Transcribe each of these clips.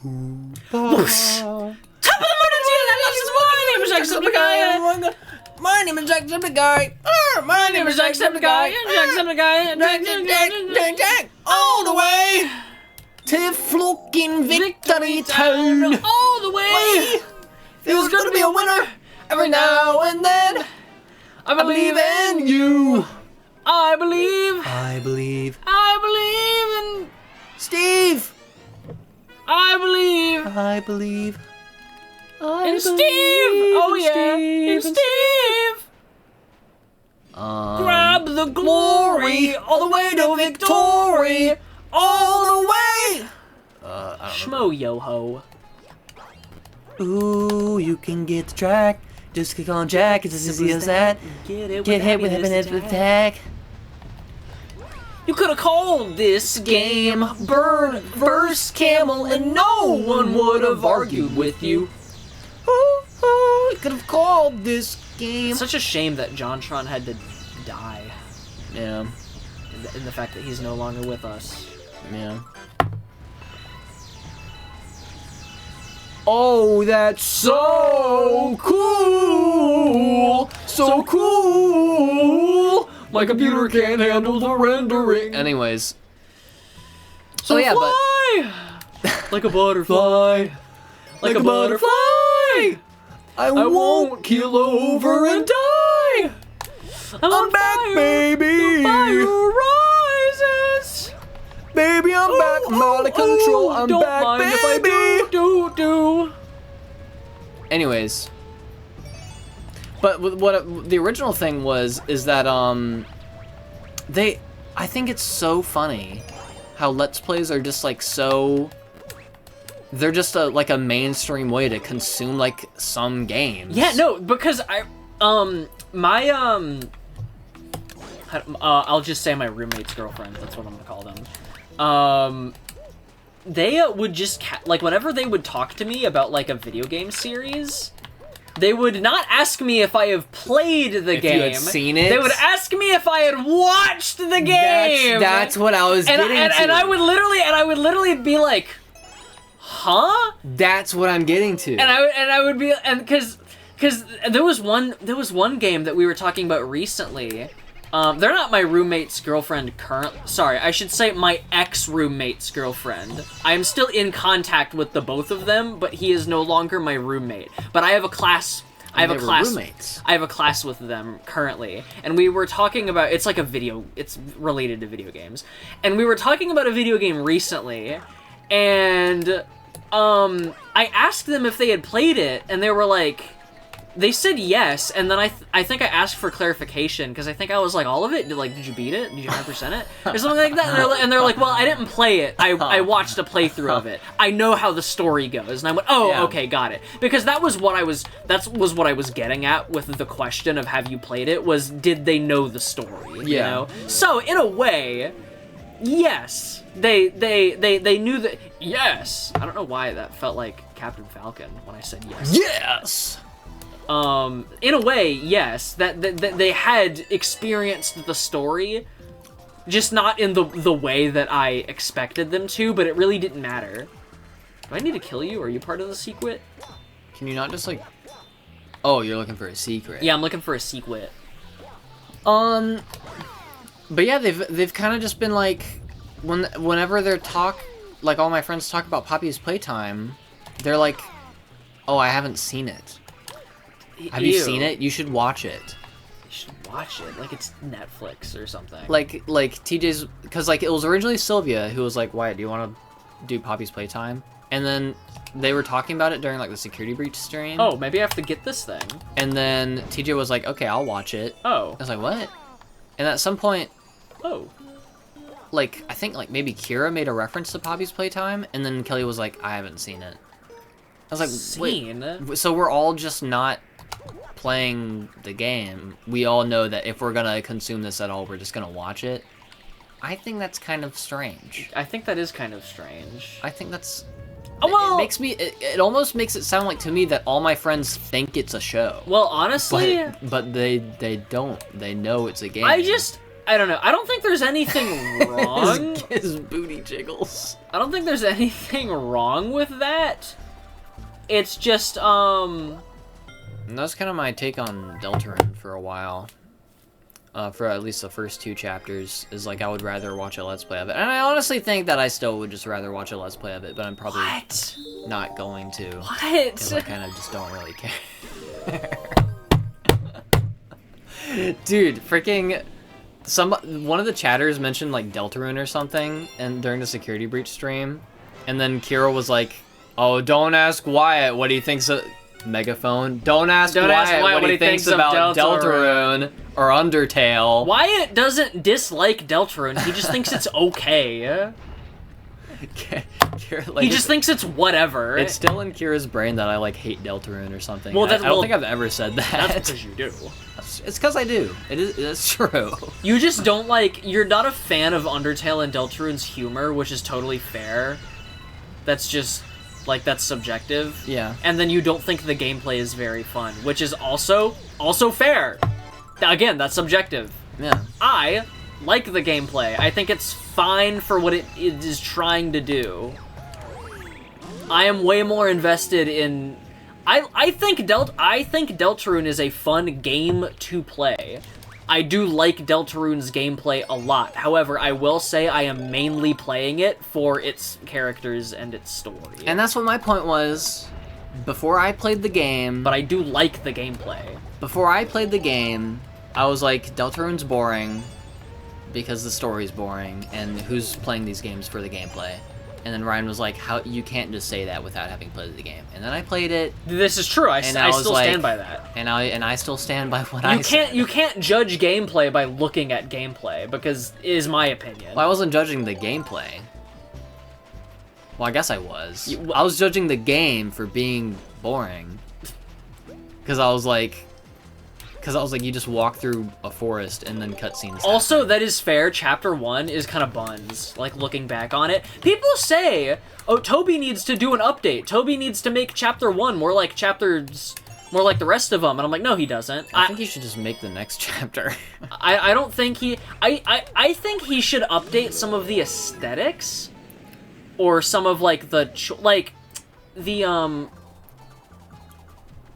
Top of the morning to you, that is my name is Jacksepticeye. My name is Jacksepticeye. My name is Jacksepticeye. Jack, all the way to fucking Victory Town. All the way. Feels good to be a winner every now and then. I believe in you. I believe. I believe. I believe in Steve. I believe. I believe. In Steve. Oh yeah. In Steve. Grab the glory all the way to victory. All the way. I don't know. Schmo yo-ho. Ooh, you can get the track. Just click on Jack. It's as easy as that. Get hit with happiness attack. You could have called this game Bird vs. Camel and no one would have argued with you. Ooh, you could have called this game. It's such a shame that JonTron had to die. Yeah. In the fact that he's no longer with us. Yeah. Oh, that's so cool! So cool! My computer can't handle the rendering. Anyways. So yeah, fly! Like a butterfly. Like a butterfly! I won't keel over and die! I'm back, baby! The fire rises! Baby, I'm back. I'm out of control. I'm don't back, mind baby. if I do. Anyways, but what the original thing is that I think it's so funny how Let's Plays are just like so. They're just like a mainstream way to consume like some games. Yeah, no, because I'll just say my roommate's girlfriend. That's what I'm gonna call them. They would just like whenever they would talk to me about like a video game series, they would not ask me if I have played the game. If you had seen it, they would ask me if I had watched the game. That's what I was getting to. And I would literally be like, huh? That's what I'm getting to. And I would be because there was one game that we were talking about recently. They're not my roommate's girlfriend sorry, I should say my ex-roommate's girlfriend. I am still in contact with the both of them, but he is no longer my roommate. But I have a class. Roommates. I have a class with them currently, and we were talking about it's related to video games, and we were talking about a video game recently, and I asked them if they had played it, and they were like. They said yes, and then I think I asked for clarification, because I think I was like, all of it? Did you beat it? Did you 100% it? Or something like that, and they're like, well, I didn't play it, I watched a playthrough of it. I know how the story goes, and I went, oh, yeah. Okay, got it. Because that was what I was getting at with the question of have you played it, was did they know the story, you know? So, in a way, yes, they knew that, yes! I don't know why that felt like Captain Falcon when I said yes. Yes! In a way, yes, that they had experienced the story, just not in the way that I expected them to, but it really didn't matter. Do I need to kill you? Are you part of the secret? Can you not just like... Oh, you're looking for a secret. Yeah, I'm looking for a secret. But yeah, they've kind of just been like... Whenever they're like all my friends talk about Poppy's Playtime, they're like, oh, I haven't seen it. Have you seen it? You should watch it. You should watch it, like it's Netflix or something. Like TJ's, because like it was originally Sylvia who was like, Wyatt, do you want to do Poppy's Playtime? And then they were talking about it during like the Security Breach stream. Oh, maybe I have to get this thing. And then TJ was like, okay, I'll watch it. Oh. I was like, what? And at some point, oh, like I think like maybe Kira made a reference to Poppy's Playtime, and then Kelly was like, I haven't seen it. I was like, wait, so we're all just not playing the game. We all know that if we're gonna consume this at all, we're just gonna watch it. I think that's kind of strange. I think that is kind of strange. I think that's... Well, it makes me... It almost makes it sound like to me that all my friends think it's a show. Well, honestly... But they don't. They know it's a game. I don't know. I don't think there's anything wrong. his booty jiggles. I don't think there's anything wrong with that. It's just, And that's kind of my take on Deltarune for a while. For at least the first 2 chapters, is like I would rather watch a Let's Play of it. And I honestly think that I still would just rather watch a Let's Play of it, but I'm probably not going to. What? Because I kind of just don't really care. Dude, freaking... One of the chatters mentioned, like, Deltarune or something and during the Security Breach stream. And then Kira was like, oh, don't ask Wyatt what he thinks of... Megaphone. Don't ask Wyatt what he thinks about Deltarune or Undertale. Wyatt doesn't dislike Deltarune. He just thinks it's okay. Like, he just thinks it's whatever. It's still in Kira's brain that I, like, hate Deltarune or something. Well, I don't think I've ever said that. That's because you do. It's because I do. It's true. You just don't like... You're not a fan of Undertale and Deltarune's humor, which is totally fair. That's just... Like, that's subjective. Yeah. And then you don't think the gameplay is very fun, which is also fair. Again, that's subjective. Yeah. I like the gameplay. I think it's fine for what it is trying to do. I am way more invested in... I think Deltarune is a fun game to play. I do like Deltarune's gameplay a lot. However, I will say I am mainly playing it for its characters and its story. And that's what my point was before I played the game. But I do like the gameplay. Before I played the game, I was like, Deltarune's boring because the story's boring, and who's playing these games for the gameplay? And then Ryan was like, "How you can't just say that without having played the game." And then I played it. This is true. I still stand by that. And I still stand by what I said. You can't judge gameplay by looking at gameplay, because it is my opinion. Well, I wasn't judging the gameplay. Well, I guess I was. I was judging the game for being boring. Because I was like, you just walk through a forest and then cutscenes. Also, that is fair. Chapter 1 is kind of buns, like, looking back on it. People say, oh, Toby needs to do an update. Toby needs to make Chapter 1 more like the rest of them. And I'm like, no, he doesn't. I think he should just make the next chapter. I don't think he... I think he should update some of the aesthetics. Or some of, like, the...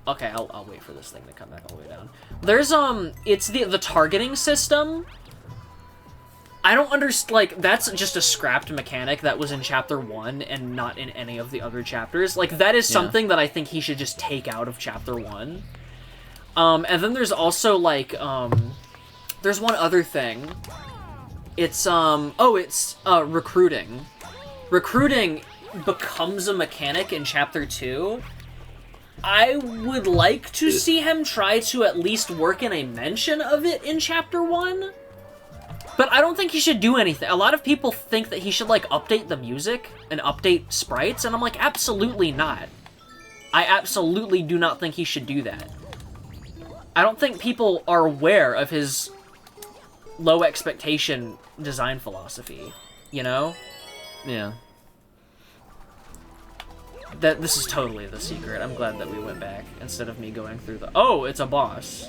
Okay, I'll wait for this thing to come back all the way down. There's, it's the targeting system. I don't understand, like, that's just a scrapped mechanic that was in Chapter 1 and not in any of the other chapters. Like, that is something that I think he should just take out of Chapter 1. And then there's also, like, there's one other thing. It's, recruiting. Recruiting becomes a mechanic in Chapter 2. I would like to see him try to at least work in a mention of it in Chapter 1. But I don't think he should do anything. A lot of people think that he should, like, update the music and update sprites, and I'm like, absolutely not. I absolutely do not think he should do that. I don't think people are aware of his low expectation design philosophy, you know? Yeah. This is totally the secret. I'm glad that we went back instead of me going through the... Oh, it's a boss.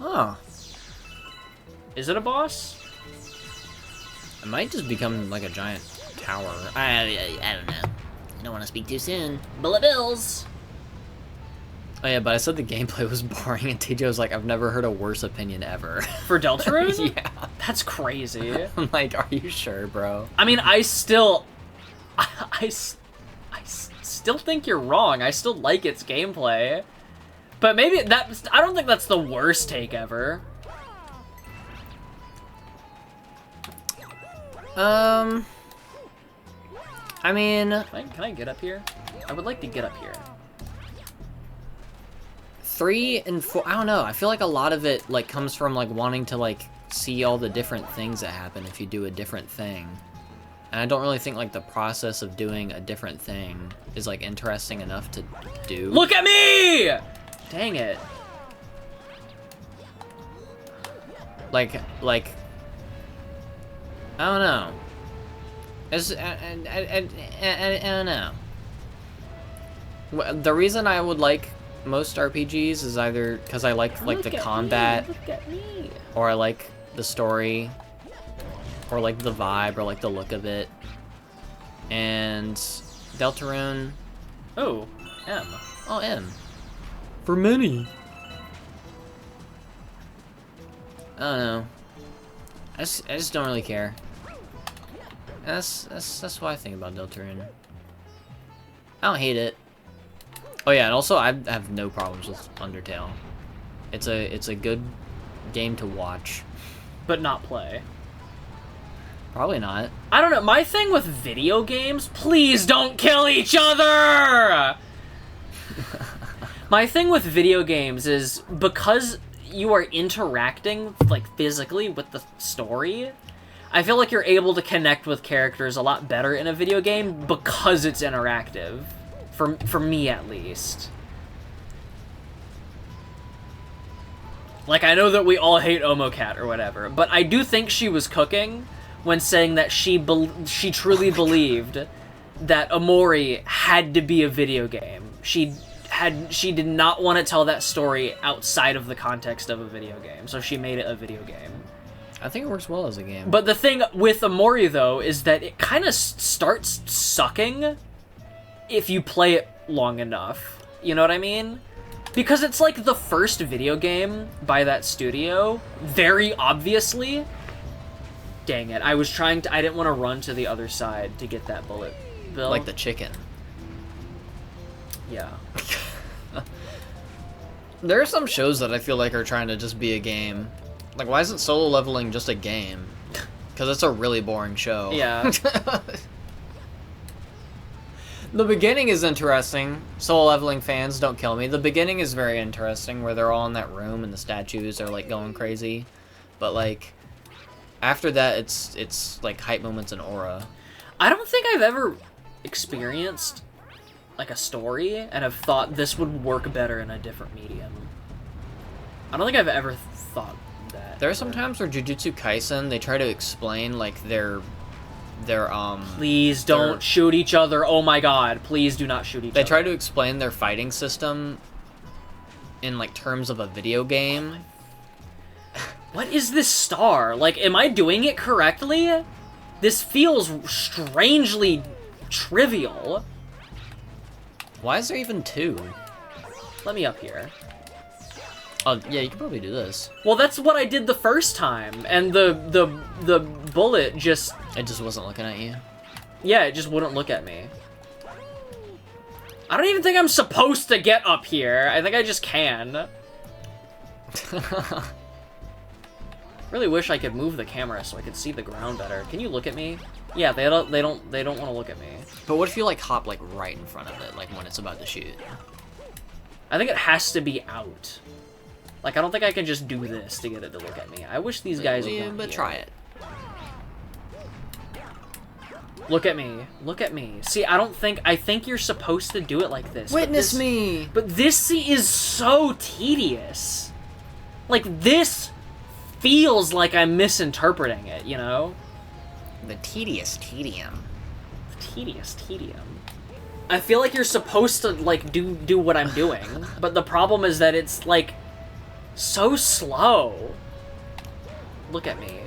Oh. Is it a boss? It might just become like a giant tower. I don't know. I don't want to speak too soon. Bullet bills! Oh yeah, but I said the gameplay was boring, and TJ was like, I've never heard a worse opinion ever. For Deltarune? Yeah. That's crazy. I'm like, are you sure, bro? I mean, I still think you're wrong. I still like its gameplay. But maybe I don't think that's the worst take ever. I mean... Can I get up here? I would like to get up here. 3 and 4, I don't know. I feel like a lot of it, like, comes from, like, wanting to, like, see all the different things that happen if you do a different thing. And I don't really think, like, the process of doing a different thing is, like, interesting enough to do. Look at me! Dang it. Like, I don't know. I don't know. The reason I would like most RPGs is either because I like the combat, or I like the story, or like the vibe, or like the look of it. And Deltarune. Oh, M. Oh, M. For many. I don't know. I just don't really care. That's what I think about Deltarune. I don't hate it. Oh yeah, and also I have no problems with Undertale. It's a good game to watch. But not play. Probably not. I don't know. My thing with video games, please don't kill each other! My thing with video games is because you are interacting, like, physically with the story, I feel like you're able to connect with characters a lot better in a video game because it's interactive. For me, at least. Like, I know that we all hate Omocat or whatever, but I do think she was cooking when saying that she truly believed that Omori had to be a video game. She did not want to tell that story outside of the context of a video game, so she made it a video game. I think it works well as a game. But the thing with Omori, though, is that it kind of starts sucking if you play it long enough. You know what I mean? Because it's like the first video game by that studio, very obviously. Dang it, I didn't want to run to the other side to get that bullet bill. Like the chicken. Yeah. There are some shows that I feel like are trying to just be a game. Like, why isn't Solo Leveling just a game? Because it's a really boring show. Yeah. The beginning is interesting. Solo Leveling fans, don't kill me. The beginning is very interesting, where they're all in that room and the statues are, like, going crazy. But, like, after that, it's like, hype moments and aura. I don't think I've ever experienced, like, a story and have thought this would work better in a different medium. I don't think I've ever thought that. There are some times where Jujutsu Kaisen, they try to explain, like, their Please don't shoot each other. Oh my god, please do not shoot each other. They try to explain their fighting system in, like, terms of a video game. What is this star? Like, am I doing it correctly? This feels strangely trivial. Why is there even 2? Let me up here. Oh, yeah, you can probably do this. Well, that's what I did the first time, and the bullet just... It just wasn't looking at you? Yeah, it just wouldn't look at me. I don't even think I'm supposed to get up here. I think I just can. Really wish I could move the camera so I could see the ground better. Can you look at me? Yeah, they don't want to look at me. But what if you, like, hop, like, right in front of it, like, when it's about to shoot? I think it has to be out. Like, I don't think I can just do this to get it to look at me. I wish these guys would. But try it. Look at me. Look at me. See, I think you're supposed to do it like this. Witness me! But this is so tedious. Like, this feels like I'm misinterpreting it, you know? The tedious tedium. Tedious tedium. I feel like you're supposed to, like, do what I'm doing, but the problem is that it's, like, so slow. Look at me.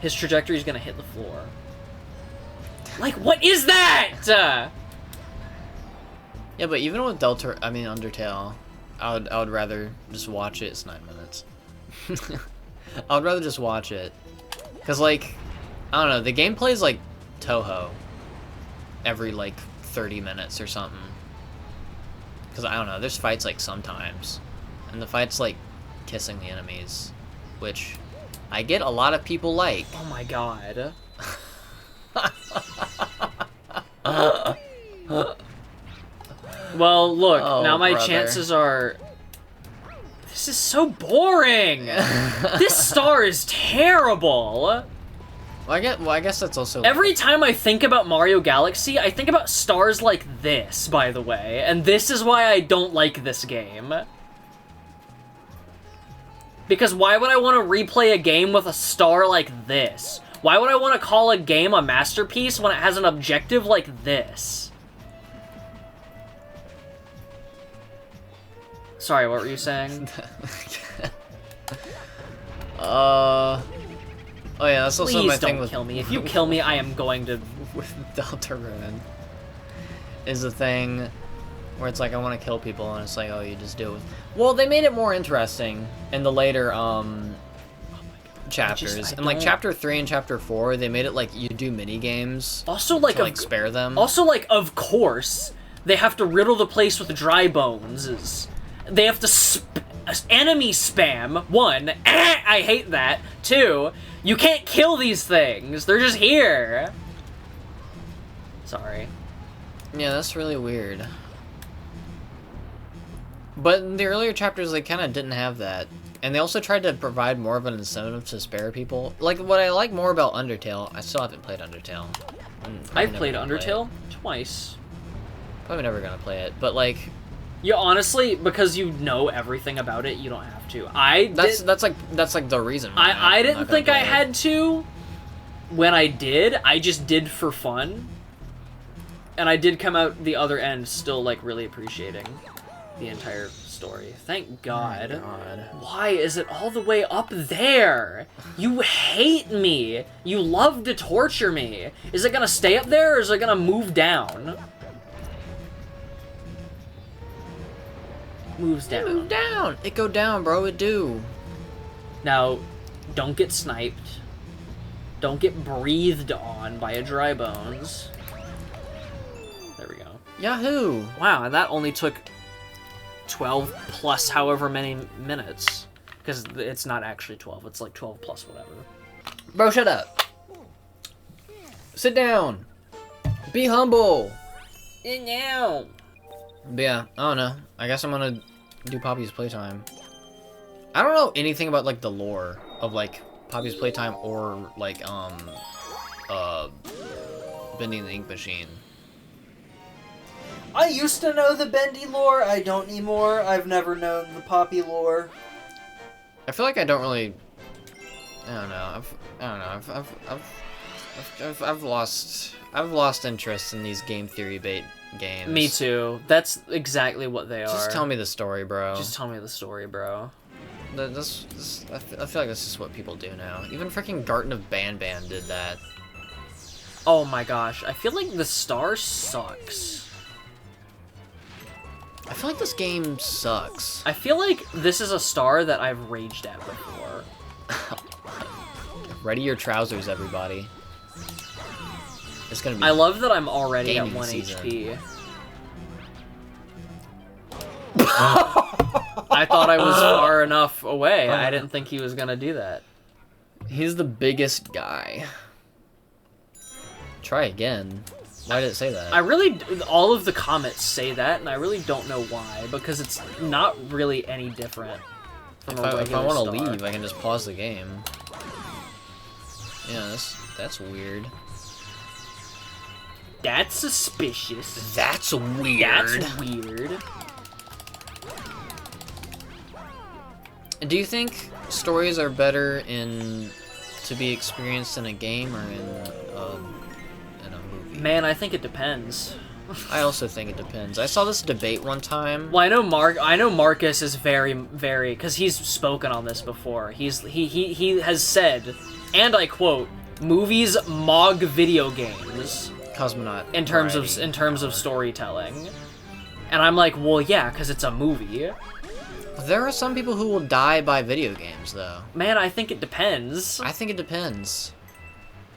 His trajectory's gonna hit the floor. Like, what is that? Yeah, but even with Undertale, I would rather just watch it. It's 9 minutes. I would rather just watch it. Cause, like, I don't know, the gameplay is like Touhou. Every, like, 30 minutes or something. Cause I don't know, there's fights, like, sometimes. And the fight's like kissing the enemies, which I get a lot of people like. Oh my god. Well, look, now my chances are... This is so boring! This star is terrible! Well, I guess that's also... Every time I think about Mario Galaxy, I think about stars like this, by the way, and this is why I don't like this game. Because why would I want to replay a game with a star like this? Why would I want to call a game a masterpiece when it has an objective like this? Sorry, what were you saying? Oh yeah, that's also Please my don't thing with kill me. If you kill me, I am going to... with Deltarune. Is the thing where it's like I want to kill people, and it's like, oh, you just do it. Well, they made it more interesting in the later chapters. And like chapter 3 and chapter 4, they made it like you do mini games. Also, like, to, like spare them. Also, like, of course, they have to riddle the place with dry bones. They have to enemy spam. 1, I hate that. 2, you can't kill these things. They're just here. Sorry. Yeah, that's really weird. But in the earlier chapters, they kind of didn't have that. And they also tried to provide more of an incentive to spare people. Like, what I like more about Undertale, I still haven't played Undertale. I've played Undertale twice. Probably never gonna play it, but like... You honestly, because you know everything about it, you don't have to. That's like the reason why I didn't think I had to. When I did, I just did for fun. And I did come out the other end still, like, really appreciating the entire story. Thank God. Oh my God. Why is it all the way up there? You hate me. You love to torture me. Is it gonna stay up there, or is it gonna move down? Moves down. It move down. It go down, bro. It do. Now, don't get sniped. Don't get breathed on by a dry bones. There we go. Yahoo! Wow, and that only took 12 plus however many minutes. Because it's not actually 12, it's like 12 plus whatever. Bro, shut up. Sit down. Be humble. Now. But yeah, I don't know. I guess I'm gonna do Poppy's Playtime. I don't know anything about, like, the lore of, like, Poppy's Playtime or, like, Bending the Ink Machine. I used to know the Bendy lore. I don't anymore. I've never known the Poppy lore. I feel like I don't really. I don't know. I've lost interest in these game theory bait games. Me too. That's exactly what they are. Just tell me the story, bro. Just tell me the story, bro. I feel like this is what people do now. Even freaking Garten of Banban did that. Oh my gosh, I feel like the star sucks. I feel like this game sucks. I feel like this is a star that I've raged at before. Ready your trousers, everybody. It's gonna be. I love that I'm already at gaming 1 season. HP. I thought I was far enough away. I didn't think he was gonna do that. He's the biggest guy. Try again. Why did it say that? All of the comments say that, and I really don't know why, because it's not really any different from a regular if I want to star. leave, I can just pause the game. Yeah, that's weird. That's suspicious. That's weird. That's weird. Do you think stories are better to be experienced in a game or in a movie? Man, I think it depends. I also think it depends. I saw this debate one time. Well, I know Marcus is very, because he's spoken on this before. He has said, and I quote, "Movies mog video games." Cosmonaut. In terms of storytelling, and I'm like, well, yeah, because it's a movie. There are some people who will die by video games, though. Man, I think it depends. I think it depends.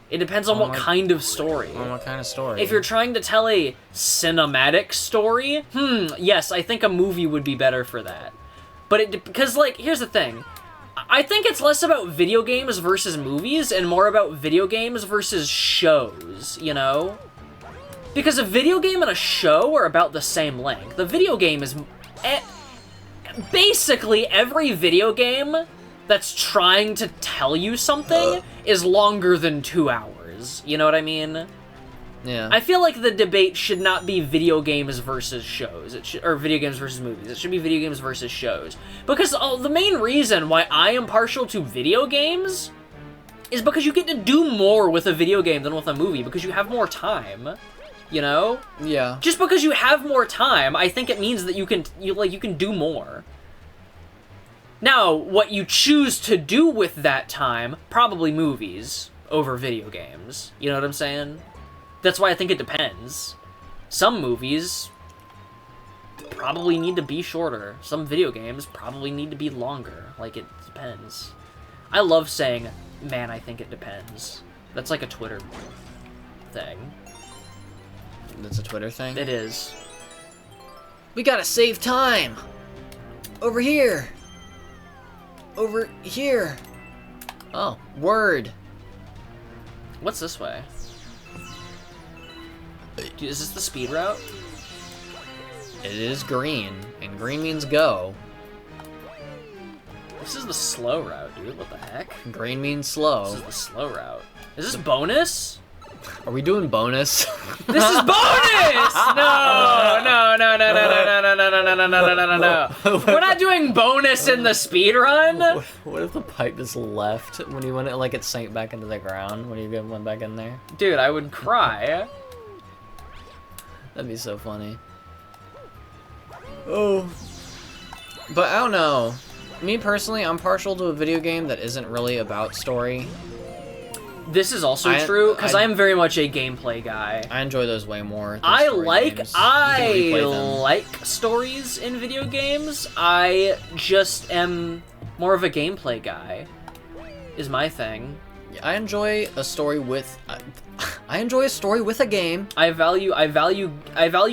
It depends on what kind of story. On what kind of story. If you're trying to tell a cinematic story, yes, I think a movie would be better for that. But because, like, here's the thing. I think it's less about video games versus movies and more about video games versus shows, you know? Because a video game and a show are about the same length. The video game is... basically, every video game that's trying to tell you something is longer than 2 hours. You know what I mean? Yeah. I feel like the debate should not be video games versus shows. Or video games versus movies. It should be video games versus shows. Because the main reason why I am partial to video games is because you get to do more with a video game than with a movie, because you have more time. You know? Yeah. Just because you have more time, I think it means that you can do more. Now, what you choose to do with that time, probably movies over video games. You know what I'm saying? That's why I think it depends. Some movies probably need to be shorter. Some video games probably need to be longer. Like, it depends. I love saying, man, I think it depends. That's like a Twitter thing. That's a Twitter thing? It is. We gotta save time! Over here! Over here! Oh, word! What's this way? Dude, is this the speed route? It is green, and green means go. This is the slow route, dude. What the heck? Green means This slow. is the slow route. Is this bonus? Are we doing bonus? This is bonus! No, no, no, no, no, no, no, no, no, no, no, no, no, no, no. We're not doing bonus in the speed run. What if the pipe just left when you went, like it sank back into the ground when you went back in there? Dude, I would cry. That'd be so funny. Oh. But I don't know. Me personally, I'm partial to a video game that isn't really about story. This is also true, because I am very much a gameplay guy. I enjoy those way more. I like stories in video games. I just am more of a gameplay guy, is my thing. I enjoy a story with... I enjoy a story with a game. I value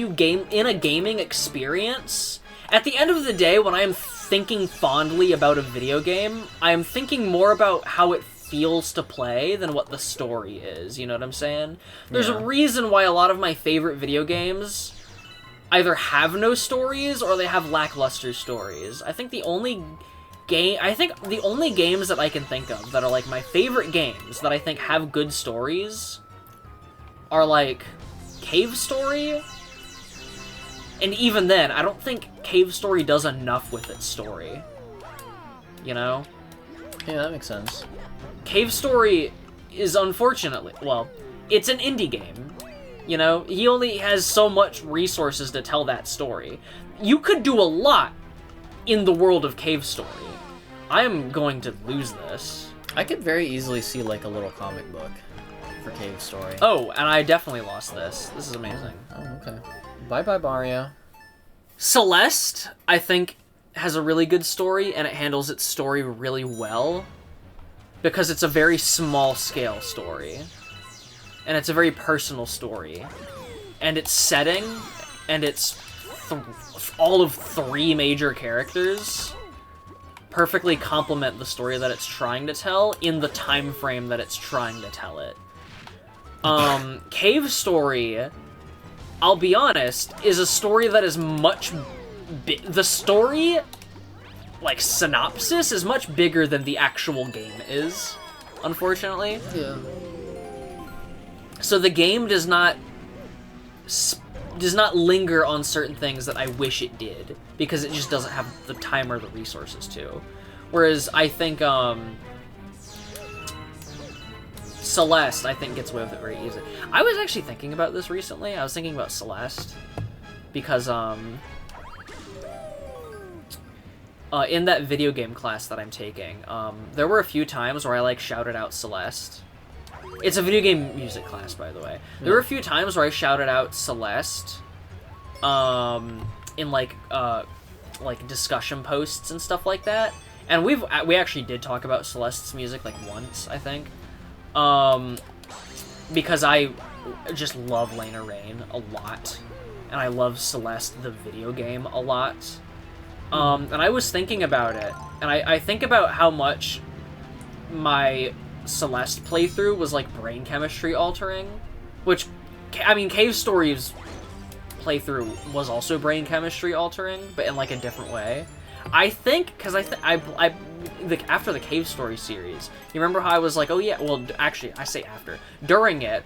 game in a gaming experience. At the end of the day, when I am thinking fondly about a video game, I am thinking more about how it feels to play than what the story is. You know what I'm saying? There's a reason why a lot of my favorite video games either have no stories or they have lackluster stories. I think the only games that I can think of that are like my favorite games that I think have good stories are like Cave Story. And even then, I don't think Cave Story does enough with its story. You know? Yeah, that makes sense. Cave Story is unfortunately, well, it's an indie game. You know? He only has so much resources to tell that story. You could do a lot in the world of Cave Story. I am going to lose this. I could very easily see like a little comic book for Cave Story. Oh, and I definitely lost this. This is amazing. Oh, okay. Bye-bye, Mario. Celeste, I think, has a really good story, and it handles its story really well. Because it's a very small-scale story. And it's a very personal story. And its setting, and its all of 3 major characters perfectly complement the story that it's trying to tell in the time frame that it's trying to tell it. Cave Story, I'll be honest, is a story that is much... the story, like, synopsis is much bigger than the actual game is, unfortunately. Yeah. So the game does not linger on certain things that I wish it did, because it just doesn't have the time or the resources to. Whereas I think, Celeste, I think, gets away with it very easily. I was actually thinking about this recently. I was thinking about Celeste, because, in that video game class that I'm taking, there were a few times where I, like, shouted out Celeste. It's a video game music class, by the way. There were a few times where I shouted out Celeste, in, like discussion posts and stuff like that. And we actually did talk about Celeste's music, like, once, I think. Because I just love Lena Raine a lot. And I love Celeste, the video game, a lot. And I was thinking about it. And I think about how much my Celeste playthrough was, like, brain chemistry altering. Which, I mean, Cave Story's playthrough was also brain chemistry altering, but in, like, a different way. I think, because after the Cave Story series, you remember how I was like, oh yeah, well, actually, I say after. During it,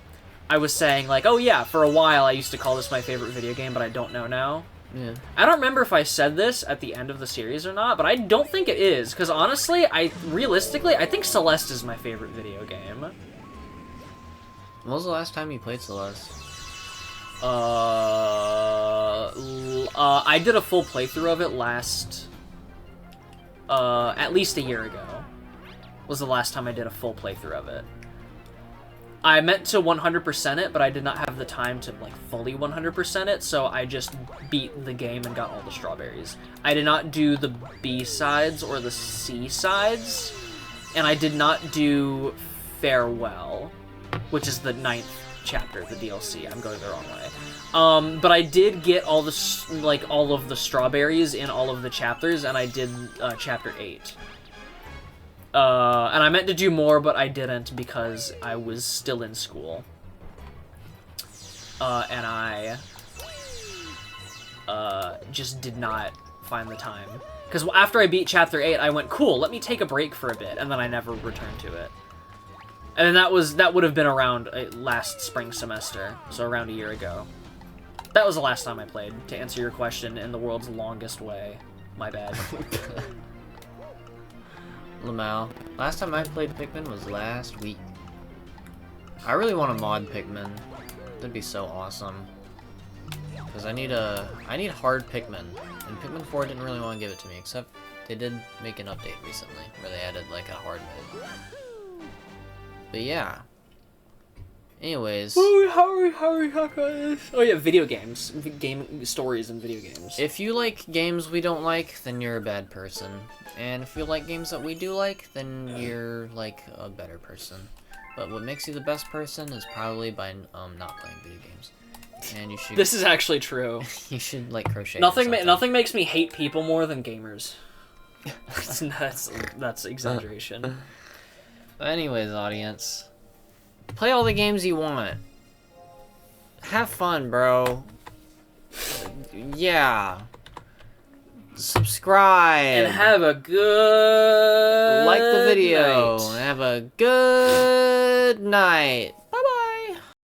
I was saying, like, oh yeah, for a while I used to call this my favorite video game, but I don't know now. Yeah. I don't remember if I said this at the end of the series or not, but I don't think it is, because honestly, realistically, I think Celeste is my favorite video game. When was the last time you played Celeste? I did a full playthrough of it at least a year ago was the last time I did a full playthrough of it. I meant to 100% it, but I did not have the time to like fully 100% it, so I just beat the game and got all the strawberries. I did not do the B-sides or the C-sides, and I did not do Farewell, which is the 9th chapter, the DLC. I'm going the wrong way. But I did get all of the strawberries in all of the chapters, and I did chapter 8. And I meant to do more, but I didn't because I was still in school. And I just did not find the time. Because after I beat chapter 8, I went, cool, let me take a break for a bit, and then I never returned to it. And then that would have been around last spring semester, so around a year ago. That was the last time I played, to answer your question in the world's longest way. My bad. Lamau, last time I played Pikmin was last week. I really want to mod Pikmin. That'd be so awesome. Because I need hard Pikmin, and Pikmin 4 didn't really want to give it to me, except they did make an update recently where they added like a hard mode. But yeah. Anyways. Oh yeah, video games. Game stories in video games. If you like games we don't like, then you're a bad person. And if you like games that we do like, then you're like a better person. But what makes you the best person is probably by not playing video games. And you should. This is actually true. You should like crochet. Nothing makes me hate people more than gamers. that's exaggeration. But anyways, audience, play all the games you want. Have fun, bro. Yeah. Subscribe. And have a good like the video. night. And have a good night.